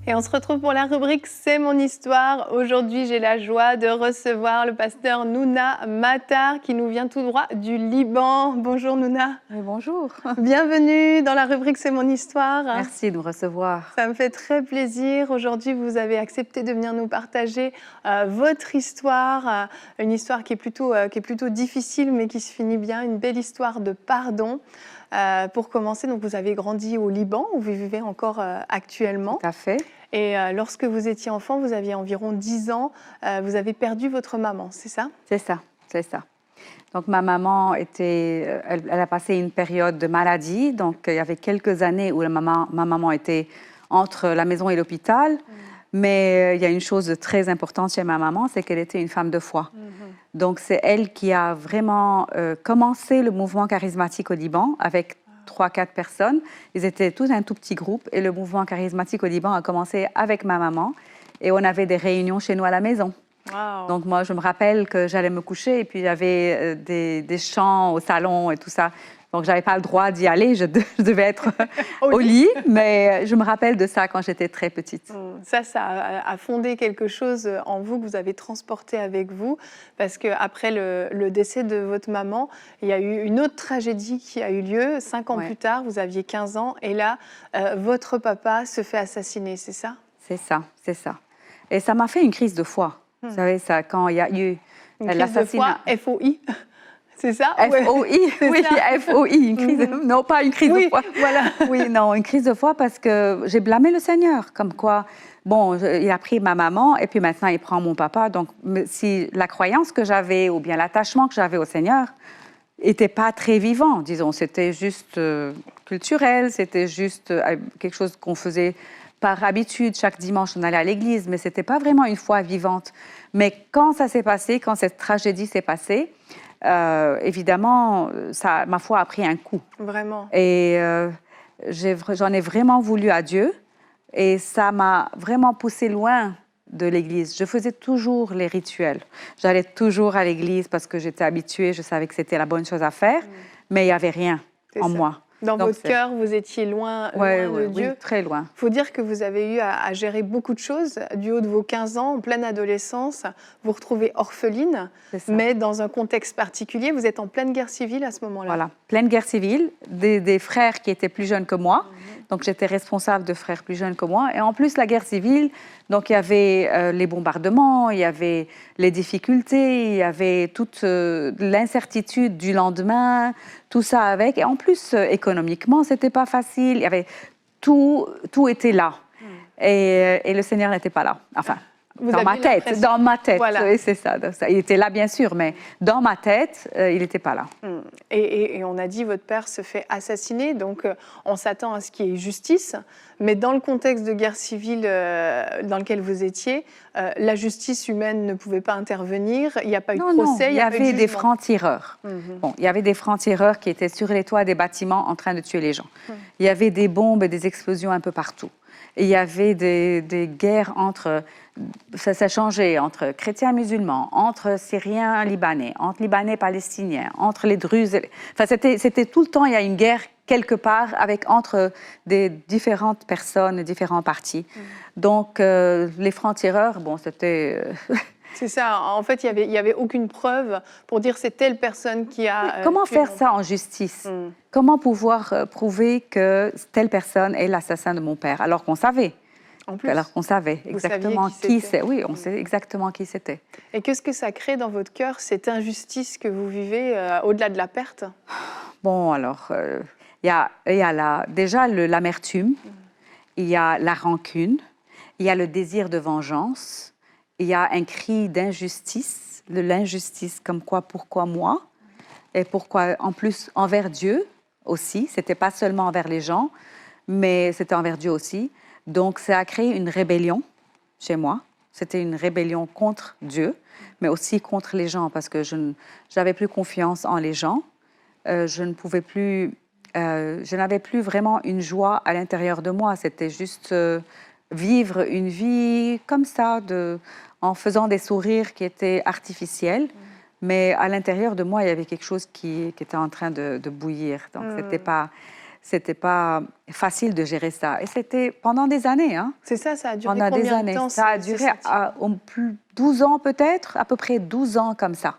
Et on se retrouve pour la rubrique C'est mon histoire. Aujourd'hui, j'ai la joie de recevoir le pasteur Nouna Matar qui nous vient tout droit du Liban. Bonjour Nouna. Oui, bonjour. Bienvenue dans la rubrique C'est mon histoire. Merci de me recevoir. Ça me fait très plaisir. Aujourd'hui, vous avez accepté de venir nous partager votre histoire, une histoire qui est plutôt difficile mais qui se finit bien, une belle histoire de pardon. Pour commencer, donc vous avez grandi au Liban où vous vivez encore actuellement. Tout à fait. Et lorsque vous étiez enfant, vous aviez environ 10 ans, vous avez perdu votre maman, c'est ça? C'est ça, c'est ça. Donc ma maman elle a passé une période de maladie. Donc il y avait quelques années où ma maman était entre la maison et l'hôpital. Mais il y a une chose très importante chez ma maman, c'est qu'elle était une femme de foi. Donc c'est elle qui a vraiment commencé le mouvement charismatique au Liban avec 3-4 personnes. Ils étaient tous un tout petit groupe et le mouvement charismatique au Liban a commencé avec ma maman et on avait des réunions chez nous à la maison. Wow. Donc moi, je me rappelle que j'allais me coucher et puis il y avait des chants au salon et tout ça. Donc je n'avais pas le droit d'y aller, je devais être au lit, mais je me rappelle de ça quand j'étais très petite. Ça a fondé quelque chose en vous que vous avez transporté avec vous, parce qu'après le décès de votre maman, il y a eu une autre tragédie qui a eu lieu. 5 ans plus tard, vous aviez 15 ans, et là, votre papa se fait assassiner, c'est ça? C'est ça, c'est ça. Et ça m'a fait une crise de foi. Vous savez, ça, quand il y a eu l'assassinat. Une crise de foi, FOI. C'est ça? FOI, oui, FOI, une crise non, pas une crise de foi. Voilà. Oui, non, une crise de foi parce que j'ai blâmé le Seigneur, comme quoi, bon, il a pris ma maman et puis maintenant il prend mon papa. Donc, si la croyance que j'avais ou bien l'attachement que j'avais au Seigneur n'était pas très vivant, disons, c'était juste culturel, c'était juste quelque chose qu'on faisait par habitude. Chaque dimanche, on allait à l'église, mais ce n'était pas vraiment une foi vivante. Mais quand ça s'est passé, quand cette tragédie s'est passée, évidemment, ma foi a pris un coup. Vraiment. Et j'en ai vraiment voulu à Dieu. Et ça m'a vraiment poussée loin de l'église. Je faisais toujours les rituels. J'allais toujours à l'église parce que j'étais habituée, je savais que c'était la bonne chose à faire, mais il n'y avait rien en moi. Dans votre cœur, vous étiez loin de Dieu. Oui, très loin. Il faut dire que vous avez eu à gérer beaucoup de choses. Du haut de vos 15 ans, en pleine adolescence, vous vous retrouvez orpheline, mais dans un contexte particulier. Vous êtes en pleine guerre civile à ce moment-là. Voilà, pleine guerre civile, des frères qui étaient plus jeunes que moi. Donc, j'étais responsable de frères plus jeunes que moi. Et en plus, la guerre civile, donc il y avait les bombardements, il y avait les difficultés, il y avait toute l'incertitude du lendemain, tout ça avec. Et en plus, économiquement, c'était pas facile. Il y avait tout était là. Et le Seigneur n'était pas là. Enfin, dans ma tête, voilà. Oui, c'est ça. Il était là, bien sûr, mais dans ma tête, il n'était pas là. Et on a dit, votre père se fait assassiner, donc on s'attend à ce qu'il y ait justice, mais dans le contexte de guerre civile dans lequel vous étiez, la justice humaine ne pouvait pas intervenir, il n'y a pas eu de procès, il y avait des francs-tireurs. Bon, il y avait des francs-tireurs qui étaient sur les toits des bâtiments en train de tuer les gens. Il y avait des bombes et des explosions un peu partout. Et il y avait des guerres entre... Ça changeait entre chrétiens et musulmans, entre Syriens et Libanais, entre Libanais et Palestiniens, entre les Druzes. Enfin, c'était tout le temps, il y a une guerre quelque part entre des différentes personnes, différents partis. Donc, les francs-tireurs, bon, c'était... C'est ça. En fait, il y avait aucune preuve pour dire c'est telle personne qui a... Comment faire ça en justice? Comment pouvoir prouver que telle personne est l'assassin de mon père, alors qu'on savait? Alors qu'on savait exactement qui c'était. Oui, on sait exactement qui c'était. Et qu'est-ce que ça crée dans votre cœur, cette injustice que vous vivez au-delà de la perte? Bon, alors, il y a déjà l'amertume, il y a la rancune, il y a le désir de vengeance, il y a un cri d'injustice, de l'injustice comme quoi, pourquoi moi? Et pourquoi, en plus, envers Dieu aussi. C'était pas seulement envers les gens, mais c'était envers Dieu aussi. Donc, ça a créé une rébellion chez moi. C'était une rébellion contre Dieu, mais aussi contre les gens, parce que je n'avais plus confiance en les gens. Je n'avais plus vraiment une joie à l'intérieur de moi. C'était juste vivre une vie comme ça, en faisant des sourires qui étaient artificiels. Mais à l'intérieur de moi, il y avait quelque chose qui était en train de bouillir. Donc, c'était pas facile de gérer ça. Et c'était pendant des années. Hein. C'est ça, ça a duré Pendant combien des années. de temps? Ça a duré plus 12 ans peut-être, à peu près 12 ans comme ça.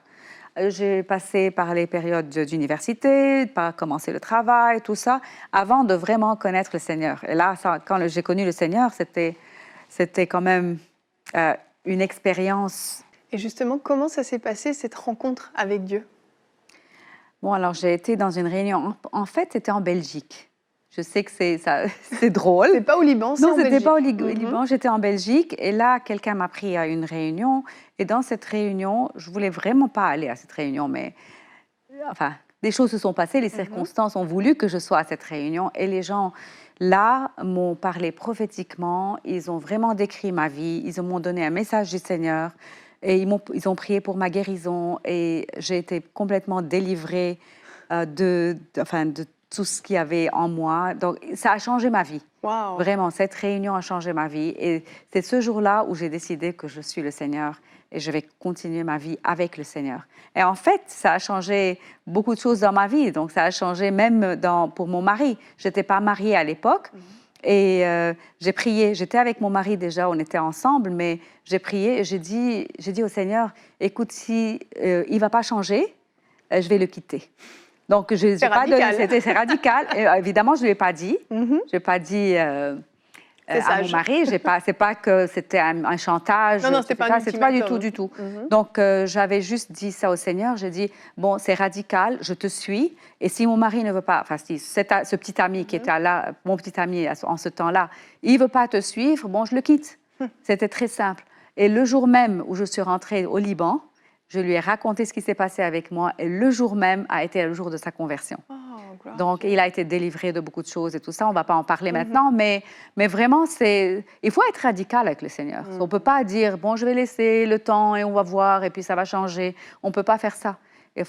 J'ai passé par les périodes d'université, par commencer le travail, tout ça, avant de vraiment connaître le Seigneur. Et là, quand j'ai connu le Seigneur, c'était quand même une expérience. Et justement, comment ça s'est passé, cette rencontre avec Dieu? Bon, alors j'ai été dans une réunion. En fait, c'était en Belgique. Je sais que c'est drôle. C'est pas au Liban, c'est en Belgique. Non, c'était pas au Liban, j'étais en Belgique. Et là, quelqu'un m'a pris à une réunion. Et dans cette réunion, je voulais vraiment pas aller à cette réunion, mais enfin, des choses se sont passées, les circonstances ont voulu que je sois à cette réunion. Et les gens, là, m'ont parlé prophétiquement. Ils ont vraiment décrit ma vie. Ils m'ont donné un message du Seigneur. Et ils ont prié pour ma guérison. Et j'ai été complètement délivrée de tout ce qu'il y avait en moi. Donc, ça a changé ma vie. Wow. Vraiment, cette réunion a changé ma vie. Et c'est ce jour-là où j'ai décidé que je suis le Seigneur et je vais continuer ma vie avec le Seigneur. Et en fait, ça a changé beaucoup de choses dans ma vie. Donc, ça a changé même pour mon mari. Je n'étais pas mariée à l'époque. Et j'ai prié. J'étais avec mon mari déjà, on était ensemble, mais j'ai prié et j'ai dit au Seigneur, écoute, si il ne va pas changer, je vais le quitter. Donc, c'est radical. C'est radical. Et, évidemment, je ne lui ai pas dit. Je n'ai pas dit à mon mari. C'est pas que c'était un chantage. Non, c'était pas du tout. Donc, j'avais juste dit ça au Seigneur. J'ai dit, bon, c'est radical, je te suis. Et si mon mari ne veut pas, enfin, si ce petit ami qui était là, mon petit ami en ce temps-là, il ne veut pas te suivre, bon, je le quitte. C'était très simple. Et le jour même où je suis rentrée au Liban, je lui ai raconté ce qui s'est passé avec moi et le jour même a été le jour de sa conversion. Oh, donc, il a été délivré de beaucoup de choses et tout ça. On ne va pas en parler maintenant, mais vraiment, il faut être radical avec le Seigneur. On ne peut pas dire, bon, je vais laisser le temps et on va voir et puis ça va changer. On ne peut pas faire ça.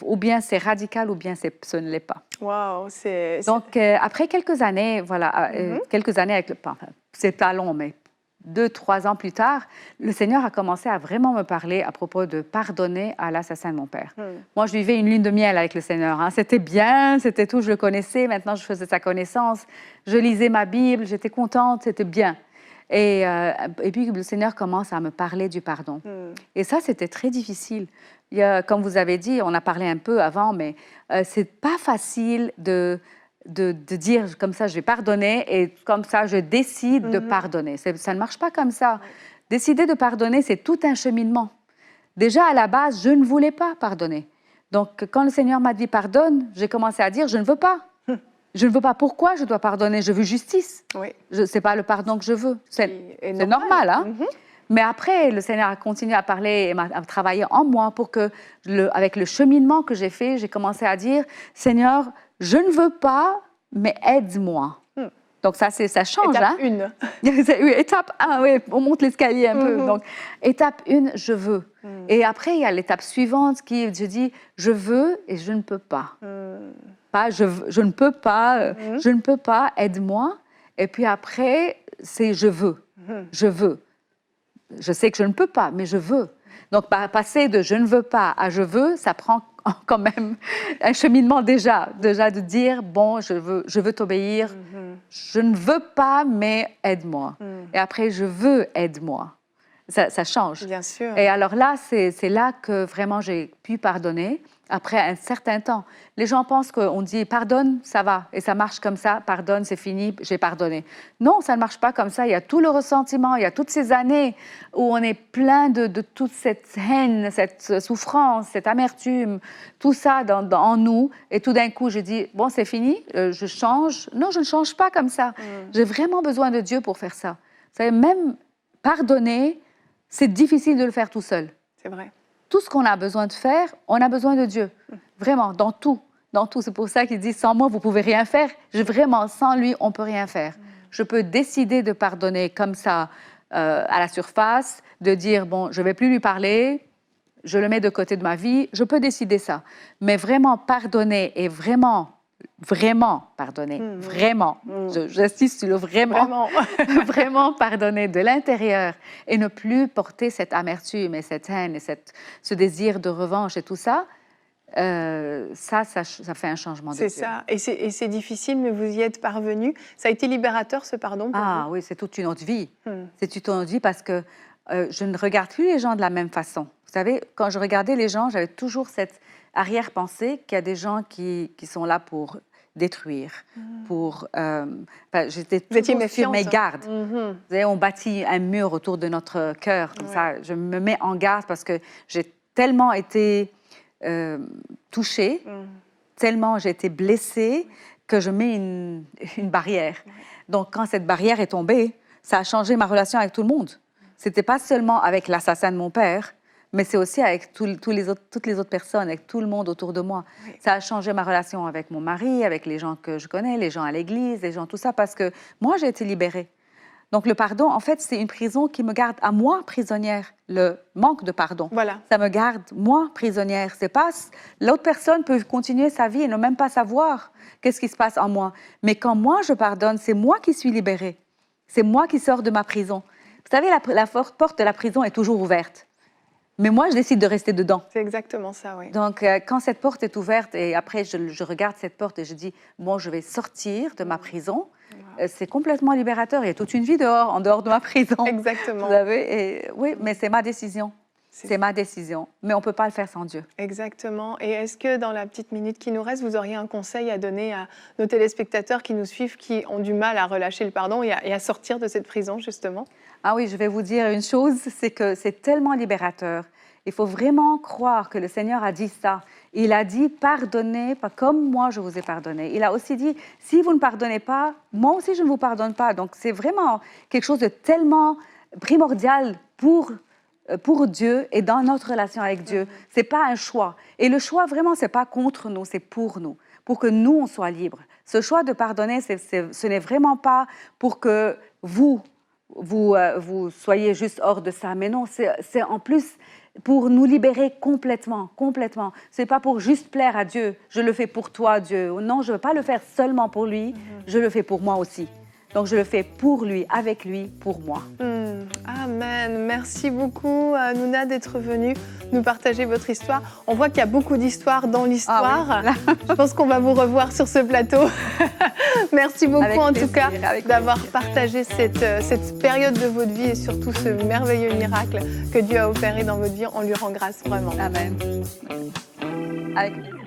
Ou bien c'est radical ou bien ce ne l'est pas. Wow, Donc, après quelques années, voilà, quelques années avec c'est pas long, mais 2-3 ans plus tard, le Seigneur a commencé à vraiment me parler à propos de pardonner à l'assassin de mon père. Moi, je vivais une lune de miel avec le Seigneur. Hein. C'était bien, c'était tout, je le connaissais. Maintenant, je faisais sa connaissance. Je lisais ma Bible, j'étais contente, c'était bien. Et puis, le Seigneur commence à me parler du pardon. Et ça, c'était très difficile. Comme vous avez dit, on a parlé un peu avant, mais c'est pas facile de dire comme ça, je vais pardonner et comme ça, je décide de pardonner. Ça ne marche pas comme ça. Décider de pardonner, c'est tout un cheminement. Déjà, à la base, je ne voulais pas pardonner. Donc, quand le Seigneur m'a dit pardonne, j'ai commencé à dire je ne veux pas. Je ne veux pas. Pourquoi je dois pardonner? Je veux justice. Oui. Ce n'est pas le pardon que je veux. C'est normal, hein? Mais après, le Seigneur a continué à parler et à travailler en moi pour que, avec le cheminement que j'ai fait, j'ai commencé à dire Seigneur, je ne veux pas, mais aide-moi. Donc, ça change. Étape 1. Oui, étape 1, oui, on monte l'escalier un peu. Donc, étape 1, je veux. Et après, il y a l'étape suivante qui, je dis, je veux et je ne peux pas. Pas je ne peux pas, je ne peux pas, aide-moi. Et puis après, c'est je veux. Je veux. Je sais que je ne peux pas, mais je veux. Donc, passer de je ne veux pas à je veux, ça prend quand même un cheminement déjà de dire, bon, je veux t'obéir, je ne veux pas, mais aide-moi. Et après, je veux, aide-moi. Ça change. Bien sûr. Et alors là, c'est là que vraiment j'ai pu pardonner après un certain temps. Les gens pensent qu'on dit pardonne, ça va, et ça marche comme ça, pardonne, c'est fini, j'ai pardonné. Non, ça ne marche pas comme ça. Il y a tout le ressentiment, il y a toutes ces années où on est plein de toute cette haine, cette souffrance, cette amertume, tout ça en nous. Et tout d'un coup, je dis bon, c'est fini, je change. Non, je ne change pas comme ça. J'ai vraiment besoin de Dieu pour faire ça. Vous savez, même pardonner, c'est difficile de le faire tout seul. C'est vrai. Tout ce qu'on a besoin de faire, on a besoin de Dieu. Vraiment, dans tout. Dans tout. C'est pour ça qu'il dit, sans moi, vous ne pouvez rien faire. Vraiment, sans lui, on ne peut rien faire. Je peux décider de pardonner comme ça, à la surface, de dire, bon, je ne vais plus lui parler, je le mets de côté de ma vie. Je peux décider ça. Mais vraiment pardonner et vraiment pardonner, vraiment, j'insiste sur le vraiment, vraiment pardonner de l'intérieur et ne plus porter cette amertume et cette haine et ce désir de revanche et tout ça, ça fait un changement de Dieu. C'est ça. Et c'est difficile, mais vous y êtes parvenu. Ça a été libérateur, ce pardon, pour vous? Oui, c'est toute une autre vie. C'est toute une autre vie parce que je ne regarde plus les gens de la même façon. Vous savez, quand je regardais les gens, j'avais toujours cette arrière-pensée qu'il y a des gens qui sont là pour détruire, j'étais toujours sur mes gardes. Vous savez, on bâtit un mur autour de notre cœur, comme ça. Je me mets en garde parce que j'ai tellement été touchée, tellement j'ai été blessée que je mets une barrière. Donc, quand cette barrière est tombée, ça a changé ma relation avec tout le monde. C'était pas seulement avec l'assassin de mon père, mais c'est aussi avec toutes les autres personnes, avec tout le monde autour de moi. Oui. Ça a changé ma relation avec mon mari, avec les gens que je connais, les gens à l'église, les gens, tout ça, parce que moi, j'ai été libérée. Donc, le pardon, en fait, c'est une prison qui me garde à moi prisonnière. Le manque de pardon, ça me garde moi prisonnière. C'est pas l'autre personne peut continuer sa vie et ne même pas savoir qu'est-ce qui se passe en moi. Mais quand moi je pardonne, c'est moi qui suis libérée. C'est moi qui sors de ma prison. Vous savez, la porte de la prison est toujours ouverte. Mais moi, je décide de rester dedans. C'est exactement ça, oui. Donc, quand cette porte est ouverte, et après, je regarde cette porte et je dis, bon, je vais sortir de ma prison, c'est complètement libérateur. Il y a toute une vie dehors, en dehors de ma prison. Exactement. Vous savez, oui, mais c'est ma décision. C'est ma décision. Mais on ne peut pas le faire sans Dieu. Exactement. Et est-ce que dans la petite minute qui nous reste, vous auriez un conseil à donner à nos téléspectateurs qui nous suivent, qui ont du mal à relâcher le pardon et à sortir de cette prison, justement? Ah oui, je vais vous dire une chose, c'est que c'est tellement libérateur. Il faut vraiment croire que le Seigneur a dit ça. Il a dit, pardonnez, pas comme moi je vous ai pardonné. Il a aussi dit, si vous ne pardonnez pas, moi aussi je ne vous pardonne pas. Donc c'est vraiment quelque chose de tellement primordial pour Dieu et dans notre relation avec Dieu. Ce n'est pas un choix. Et le choix, vraiment, ce n'est pas contre nous, c'est pour nous, pour que nous, on soit libres. Ce choix de pardonner, ce n'est vraiment pas pour que vous soyez juste hors de ça. Mais non, c'est en plus pour nous libérer complètement, complètement. Ce n'est pas pour juste plaire à Dieu. Je le fais pour toi, Dieu. Non, je ne veux pas le faire seulement pour lui, je le fais pour moi aussi. Donc, je le fais pour lui, avec lui, pour moi. Amen. Merci beaucoup, Nouna, d'être venue nous partager votre histoire. On voit qu'il y a beaucoup d'histoires dans l'histoire. Ah oui. Je pense qu'on va vous revoir sur ce plateau. Merci beaucoup, avec en plaisir, tout cas, d'avoir partagé cette période de votre vie et surtout ce merveilleux miracle que Dieu a opéré dans votre vie. On lui rend grâce, vraiment. Amen. Avec plaisir.